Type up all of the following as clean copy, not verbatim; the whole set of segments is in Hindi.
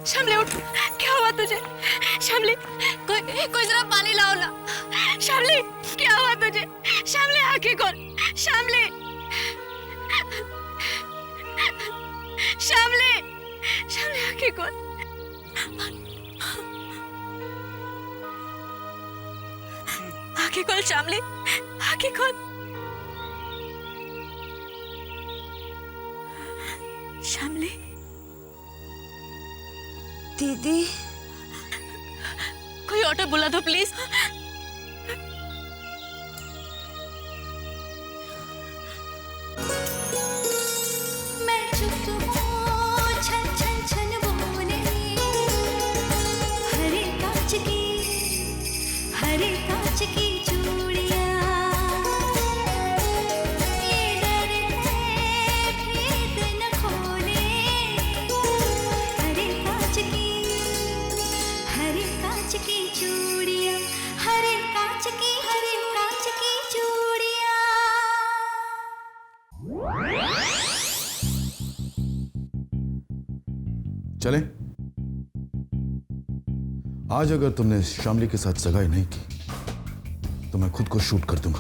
शामली उठ, क्या हुआ तुझे? शामली, कोई जरा पानी लाओ ना। शामली, क्या हुआ तुझे? शामली आंखें खोल। शामली, शामली, शामली आंखें खोल। आंखें खोल शामली, आंखें खोल। शामली, दीदी, कोई ऑटो बुला दो प्लीज। मैं चुप हूँ, छन छन छन बोले, हरे कांच की चूड़ियाँ, ये डर है भेद न खोले, हरे कांच की चूड़ियाँ, हरे कांच की चूड़ियाँ। चलें? आज अगर तुमने शामली के साथ सगाई नहीं की तो मैं खुद को शूट कर दूंगा।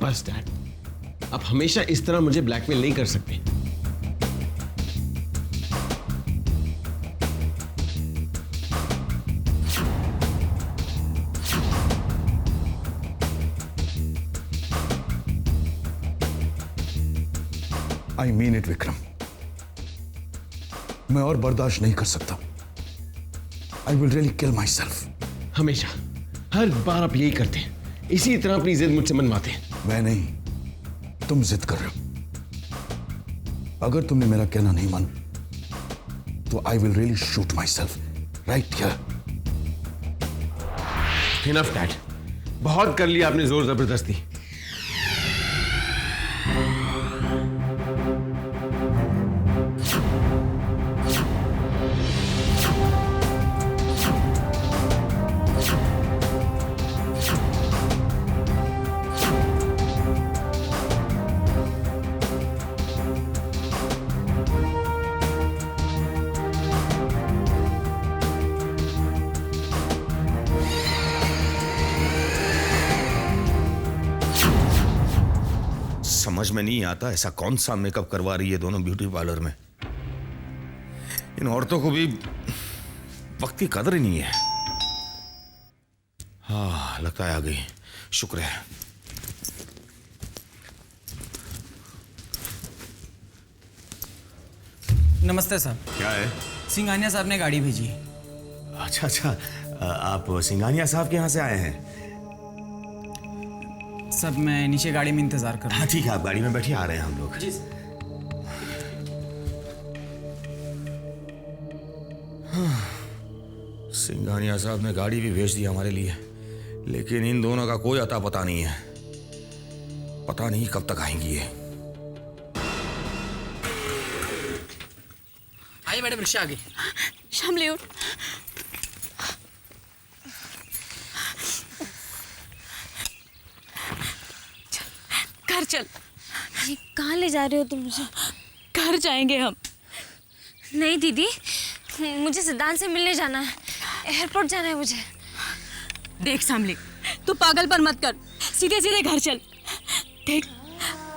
बस डैड, आप हमेशा इस तरह मुझे ब्लैकमेल नहीं कर सकते। आई मीन इट विक्रम, मैं और बर्दाश्त नहीं कर सकता। I will really kill my self. हमेशा, हर बार आप यही करते हैं, इसी तरह अपनी जिद मुझसे मनवाते हैं। मैं नहीं, तुम जिद कर रहे हो। अगर तुमने मेरा कहना नहीं माना तो I will really shoot my self right here. Enough dad, बहुत कर लिया आपने जोर जबरदस्ती। समझ में नहीं आता ऐसा कौन सा मेकअप करवा रही है दोनों ब्यूटी पार्लर में। इन औरतों को भी वक्त की कदर ही नहीं है। हाँ, लगता है आ गई, शुक्र है। नमस्ते साहब। क्या है? सिंघानिया साहब ने गाड़ी भेजी है। अच्छा अच्छा, आप सिंघानिया साहब के यहाँ से आए हैं? सब मैं नीचे गाड़ी में इंतजार कर रहा हाँ ठीक है, आप गाड़ी में बैठिए, आ रहे हैं हम लोग। जी। सिंघानिया साहब ने गाड़ी भी भेज दी हमारे लिए, लेकिन इन दोनों का कोई अता पता नहीं है। पता नहीं कब तक आएंगी ये। आइए मैडम, रिक्शा आ गई। शामली उठ। घर चल। ये कहाँ ले जा रहे हो तुम मुझे? घर जाएंगे हम। नहीं दीदी, मुझे सिद्धांत से मिलने जाना है, एयरपोर्ट जाना है मुझे। देख शामली, तू पागलपन मत कर, सीधे सीधे घर चल। देख,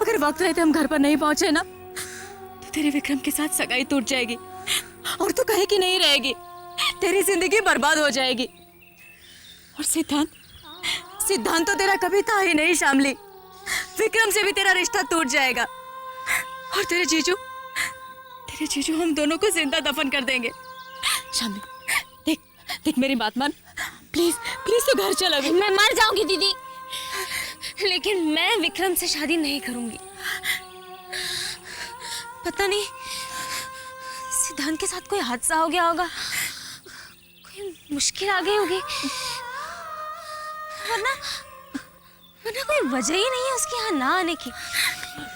अगर वक्त रहते हम घर पर नहीं पहुंचे ना तो तेरे विक्रम के साथ सगाई टूट जाएगी और तू कहीं की नहीं रहेगी। तेरी जिंदगी बर्बाद हो जाएगी। और सिद्धांत तो तेरा कभी था ही नहीं शामली। विक्रम से भी तेरा रिश्ता टूट जाएगा और तेरे जीजू हम दोनों को जिंदा दफन कर देंगे। शामली, देख मेरी बात मान, प्लीज तू घर चल। अभी मैं मर जाऊंगी दीदी, लेकिन मैं विक्रम से शादी नहीं करूंगी। पता नहीं सिद्धांत के साथ कोई हादसा हो गया होगा, कोई मुश्किल आ गई होगी, वरना कोई वजह ही नहीं है उसके यहाँ ना आने की।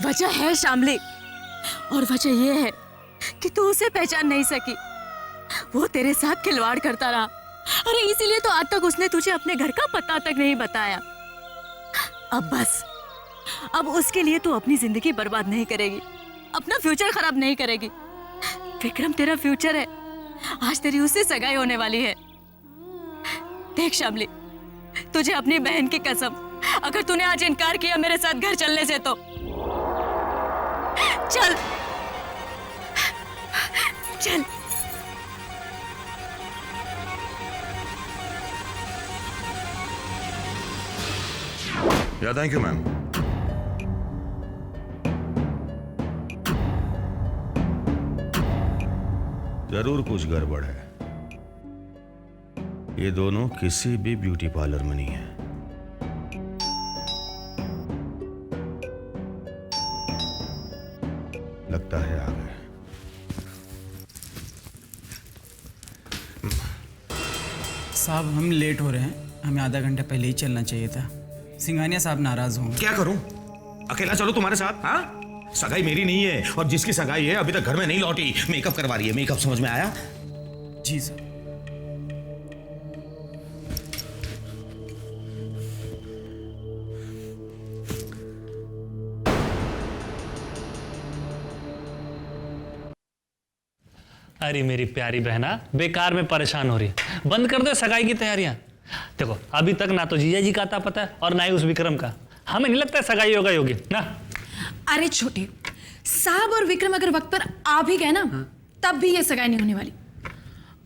वजह है शामली, और वजह यह है कि तू उसे पहचान नहीं सकी। वो तेरे साथ खिलवाड़ करता रहा। अरे इसीलिए तो आज तक उसने तुझे अपने घर का पता तक नहीं बताया। अब उसके लिए तू अपनी जिंदगी बर्बाद नहीं करेगी, अपना फ्यूचर खराब नहीं करेगी। विक्रम तेरा फ्यूचर है। आज तेरी उससे सगाई होने वाली है। देख शामली, तुझे अपनी बहन की कसम, अगर तूने आज इनकार किया मेरे साथ घर चलने से तो चल चल। या थैंक यू मैम। जरूर कुछ गड़बड़ है। ये दोनों किसी भी ब्यूटी पार्लर में नहीं है। लगता है आ गए। साहब हम लेट हो रहे हैं, हमें आधा घंटा पहले ही चलना चाहिए था। सिंघानिया साहब नाराज होंगे। क्या करूं? अकेला चलो तुम्हारे साथ? हाँ, सगाई मेरी नहीं है, और जिसकी सगाई है अभी तक घर में नहीं लौटी, मेकअप करवा रही है। मेकअप समझ में आया? जी सर। अरे मेरी प्यारी बहना, बेकार में परेशान हो रही है। बंद कर दो सगाई की तैयारियां। देखो अभी तक ना तो जीजा जी का आता पता है और ना ही उस विक्रम का। हमें नहीं लगता सगाई होगी ना। अरे छोटे साहब और विक्रम अगर वक्त पर आ भी गए ना, तब भी ये सगाई नहीं होने वाली।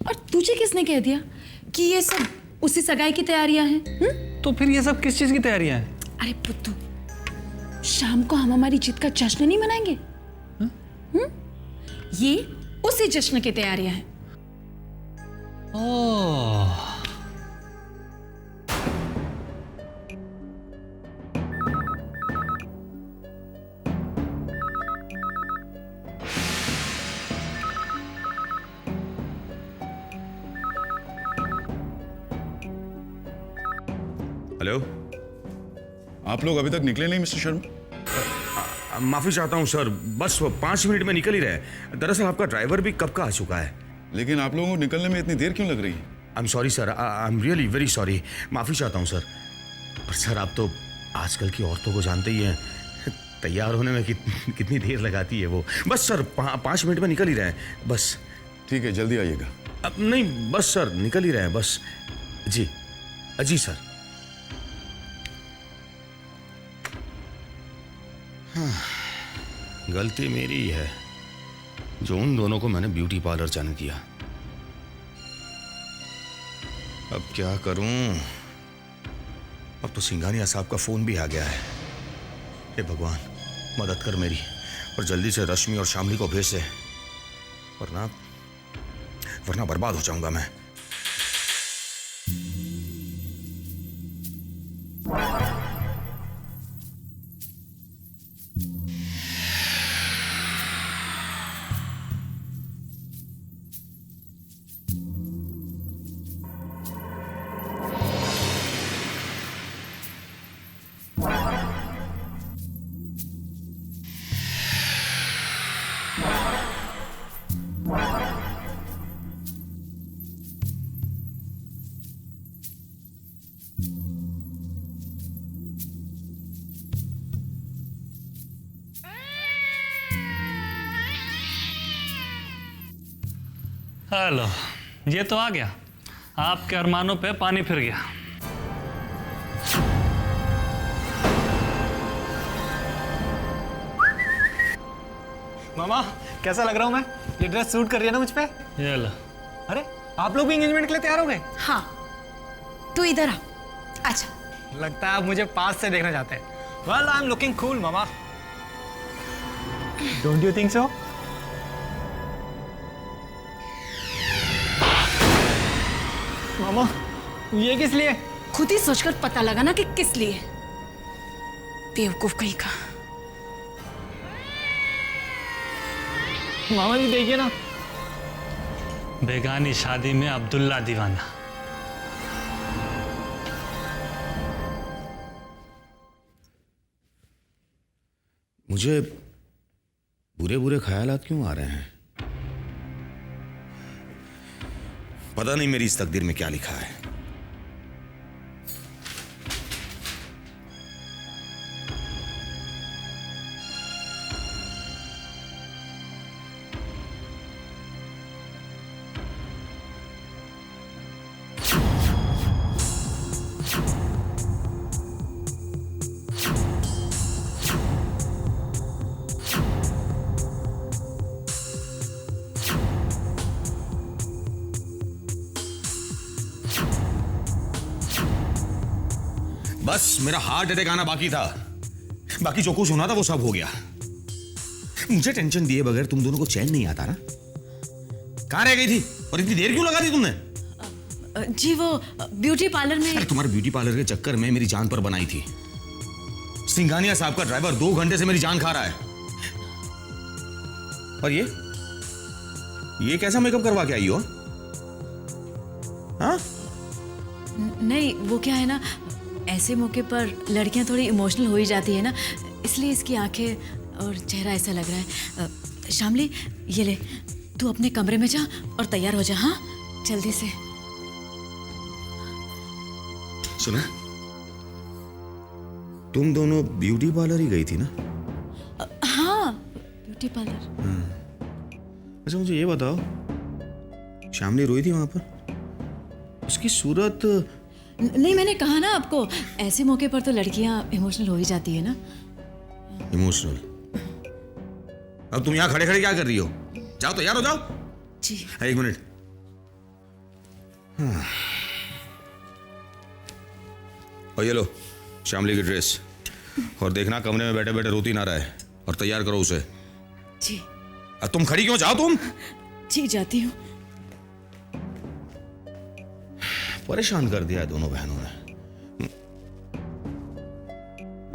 और तुझे किसने कह दिया कि ये सब उसी सगाई की तैयारियां हैं? तो फिर ये सब किस चीज की तैयारियां हैं? अरे पुत्तू, शाम को हम हमारी जीत का जश्न नहीं मनाएंगे? ये उसी जश्न की तैयारियां हैं। ओह, हेलो, आप लोग अभी तक निकले नहीं मिस्टर शर्मा? माफी चाहता हूं सर, बस वो 5 मिनट में निकल ही रहे। दरअसल आपका ड्राइवर भी कब का आ चुका है। लेकिन आप लोगों को निकलने में इतनी देर क्यों लग रही है? I am sorry sir, I am really very sorry. माफी चाहता हूं सर। पर सर आप तो आजकल की औरतों को जानते ही हैं, तैयार होने में कितनी देर लगाती है वो। बस सर 5 मिनट में निकल ही रहे हैं बस। ठीक है, जल्दी आइएगा। अब नहीं, बस सर निकल ही रहे हैं बस। जी जी सर। हाँ, गलती मेरी ही है जो उन दोनों को मैंने ब्यूटी पार्लर जाने दिया। अब क्या करूं? अब तो सिंघानिया साहब का फोन भी आ गया है। हे भगवान, मदद कर मेरी, और जल्दी से रश्मि और शामली को भेज दे, वरना बर्बाद हो जाऊंगा मैं। हेलो, ये तो आ गया। आपके अरमानों पे पानी फिर गया। मामा कैसा लग रहा हूँ मैं? ये ड्रेस सूट कर रही है ना मुझ पे? ये लो। अरे आप लोग भी एंगेजमेंट के लिए तैयार हो गए? हाँ, तू इधर आ। अच्छा, लगता है आप मुझे पास से देखना चाहते हैं। Well I am looking cool मामा, डोंट यू थिंक सो? मामा ये किस लिए? खुद ही सोचकर पता लगा ना कि किस लिए। बेवकूफ कहीं का। मामा जी देखिए ना, बेगानी शादी में अब्दुल्ला दीवाना। मुझे बुरे बुरे ख्यालात क्यों आ रहे हैं? पता नहीं मेरी इस तकदीर में क्या लिखा है। बस मेरा हार्ट अटैक आना बाकी था, बाकी जो कुछ होना था वो सब हो गया। मुझे टेंशन दिए बगैर तुम दोनों को चैन नहीं आता ना? कहां रह गई थी और इतनी देर क्यों लगा दी तुमने? जी वो ब्यूटी पार्लर में। अरे तुम्हारे ब्यूटी पार्लर के चक्कर में मेरी जान पर बनाई थी। सिंघानिया साहब का ड्राइवर 2 घंटे से मेरी जान खा रहा है। और ये कैसा मेकअप करवा के आई हो? हाँ? नहीं वो क्या है ना, ऐसे मौके पर लड़कियां थोड़ी इमोशनल हो ही जाती है ना, इसलिए इसकी आंखें और चेहरा ऐसा लग रहा है। शामली ये ले, तू अपने कमरे में जा और तैयार हो जा। हाँ जल्दी से। सुना, तुम दोनों ब्यूटी पार्लर ही गई थी ना? हाँ ब्यूटी पार्लर। अच्छा मुझे ये बताओ, शामली रोई थी वहां पर? उसकी सूरत। नहीं मैंने कहा ना आपको, ऐसे मौके पर तो लड़कियां इमोशनल हो ही जाती है ना। इमोशनल? अब तुम यहां खड़े खड़े क्या कर रही हो? जाओ तैयार हो जाओ। जी। 1 मिनट। हाँ। और ये लो शामली की ड्रेस, और देखना कमरे में बैठे बैठे रोती ना रहे, और तैयार करो उसे। जी। अब तुम खड़ी क्यों? जाओ तुम। जी जाती हूँ। परेशान कर दिया है दोनों बहनों ने।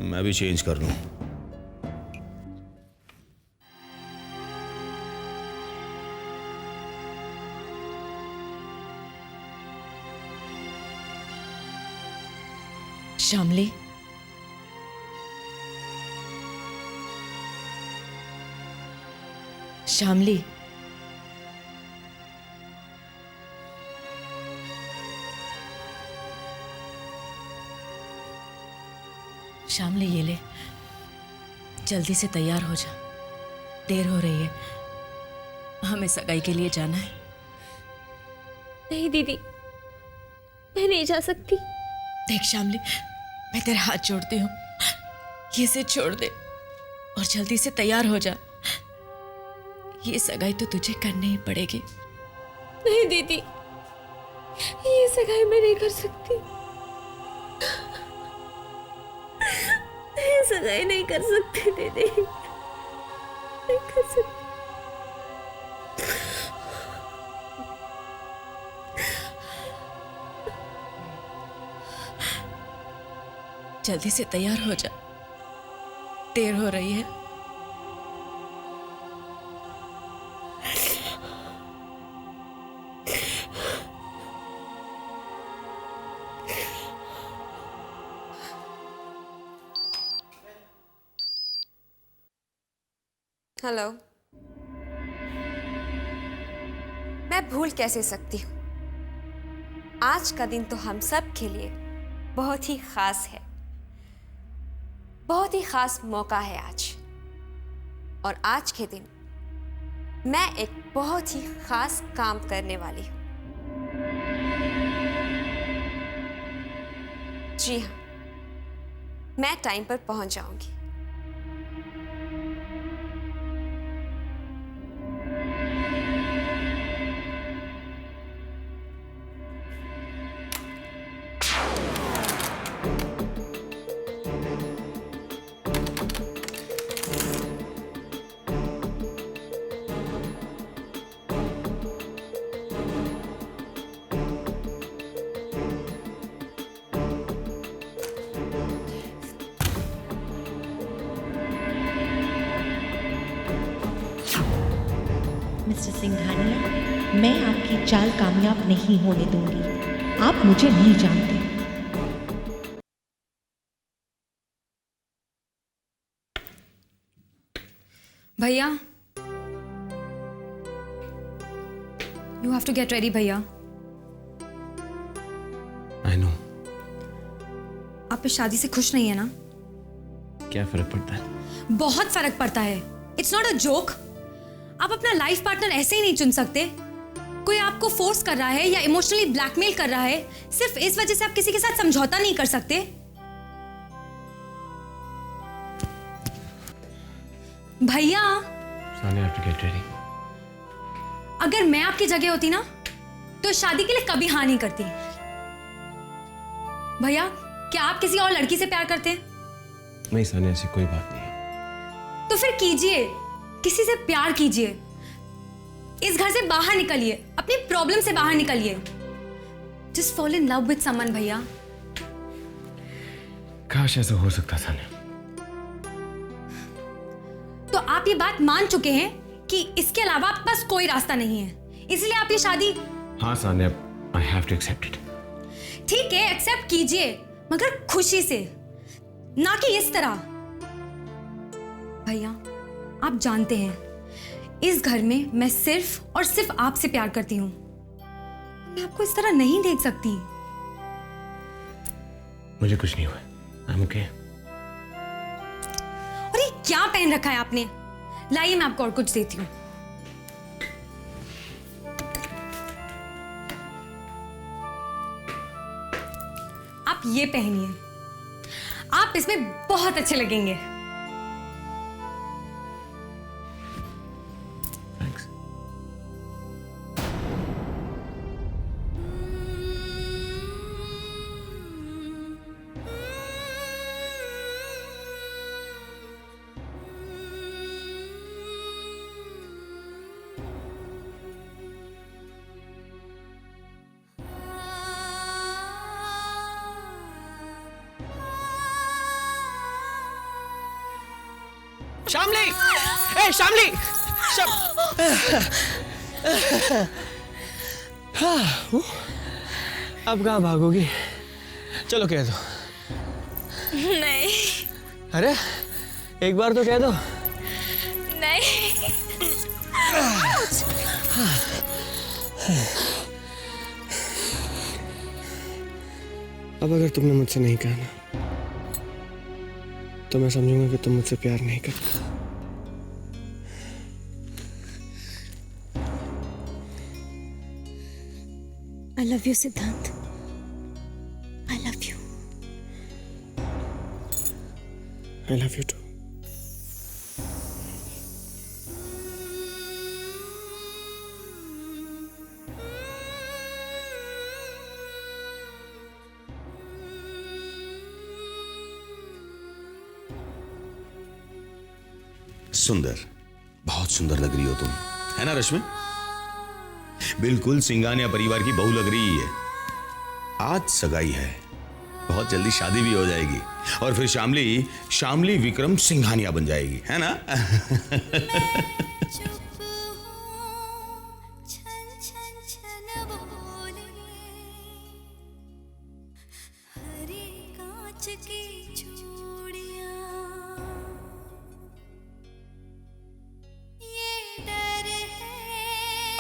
मैं भी चेंज कर लूं। शामली शामली शामली ये ले, जल्दी से तैयार हो जा, देर हो रही है, हमें सगाई के लिए जाना है। नहीं दीदी, मैं नहीं जा सकती। देख शामली, मैं तेरे हाथ जोड़ती हूँ, ये से छोड़ दे और जल्दी से तैयार हो जा। ये सगाई तो तुझे करनी ही पड़ेगी। नहीं दीदी, ये सगाई मैं नहीं कर सकती। ये सगाई नहीं कर सकती दीदी, नहीं कर सकती। जल्दी से तैयार हो जा, देर हो रही है। हेलो। मैं भूल कैसे सकती हूँ? आज का दिन तो हम सब के लिए बहुत ही खास है, बहुत ही खास मौका है आज। और आज के दिन मैं एक बहुत ही खास काम करने वाली हूँ। जी हाँ, मैं टाइम पर पहुंच जाऊंगी। मिस्टर सिंघानिया, मैं आपकी चाल कामयाब नहीं होने दूंगी। आप मुझे नहीं जानते। भैया, you have to get ready भैया। I know. आप इस शादी से खुश नहीं है ना? क्या फर्क पड़ता है? बहुत फर्क पड़ता है। It's not a joke. आप अपना लाइफ पार्टनर ऐसे ही नहीं चुन सकते। कोई आपको फोर्स कर रहा है या इमोशनली ब्लैकमेल कर रहा है, सिर्फ इस वजह से आप किसी के साथ समझौता नहीं कर सकते। भैया, अगर मैं आपकी जगह होती ना तो शादी के लिए कभी हाँ नहीं करती। भैया, क्या आप किसी और लड़की से प्यार करते हैं? नहीं सानिया, ऐसी कोई बात नहीं है। तो फिर कीजिए, किसी से प्यार कीजिए, इस घर से बाहर निकलिए, अपनी प्रॉब्लम से बाहर निकलिए। Just fall in love with someone भैया। काश ऐसा हो सकता सानिया। तो आप ये बात मान चुके हैं कि इसके अलावा आपके पास कोई रास्ता नहीं है, इसलिए आप ये शादी। हाँ Sania, I have to accept it. ठीक है, एक्सेप्ट कीजिए, मगर खुशी से, ना कि इस तरह। भैया, आप जानते हैं इस घर में मैं सिर्फ और सिर्फ आपसे प्यार करती हूं। मैं आपको इस तरह नहीं देख सकती। मुझे कुछ नहीं हुआ, आई एम ओके। और ये क्या पहन रखा है आपने? लाइए, मैं आपको और कुछ देती हूँ। आप ये पहनिए, आप इसमें बहुत अच्छे लगेंगे। थैंक्स। शामली, ए शामली, अब कहाँ भागोगी? चलो कह दो। नहीं अरे एक बार तो कह दो। नहीं। अब अगर तुमने मुझसे नहीं कहा ना, तो मैं समझूंगा कि तुम मुझसे प्यार नहीं करते। I love you, सिद्धांत। I love you. I love you too. सुंदर, बहुत सुंदर लग रही हो तुम, है ना रश्मि? बिल्कुल सिंघानिया परिवार की बहू लग रही है। आज सगाई है, बहुत जल्दी शादी भी हो जाएगी और फिर शामली विक्रम सिंघानिया बन जाएगी, है ना?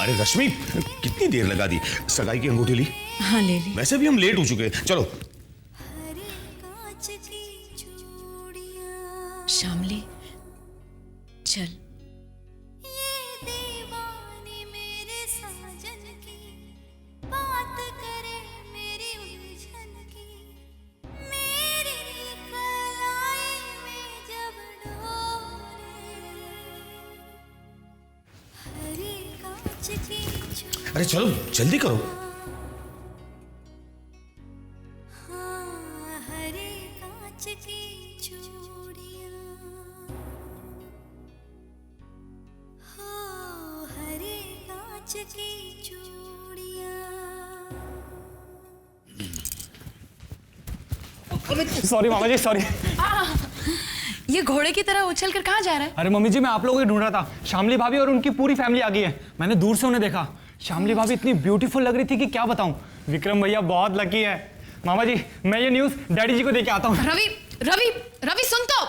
अरे रश्मि, कितनी देर लगा दी? सगाई की अंगूठी ली? हाँ ले ली। वैसे भी हम लेट हो चुके हैं, चलो। शामली चल। अरे चलो जल्दी करो। सॉरी मामा जी, सॉरी। ये घोड़े की तरह उछल कर कहाँ जा रहा है? अरे मम्मी जी, मैं आप लोगों को ढूंढ रहा था। शामली भाभी और उनकी पूरी फैमिली आ गई है। मैंने दूर से उन्हें देखा। शामली भाभी इतनी ब्यूटीफुल लग रही थी कि क्या बताऊं। विक्रम भैया बहुत लकी है। मामा जी, मैं ये न्यूज़ डैडी जी को दे के आता हूँ। रवि रवि रवि सुन तो।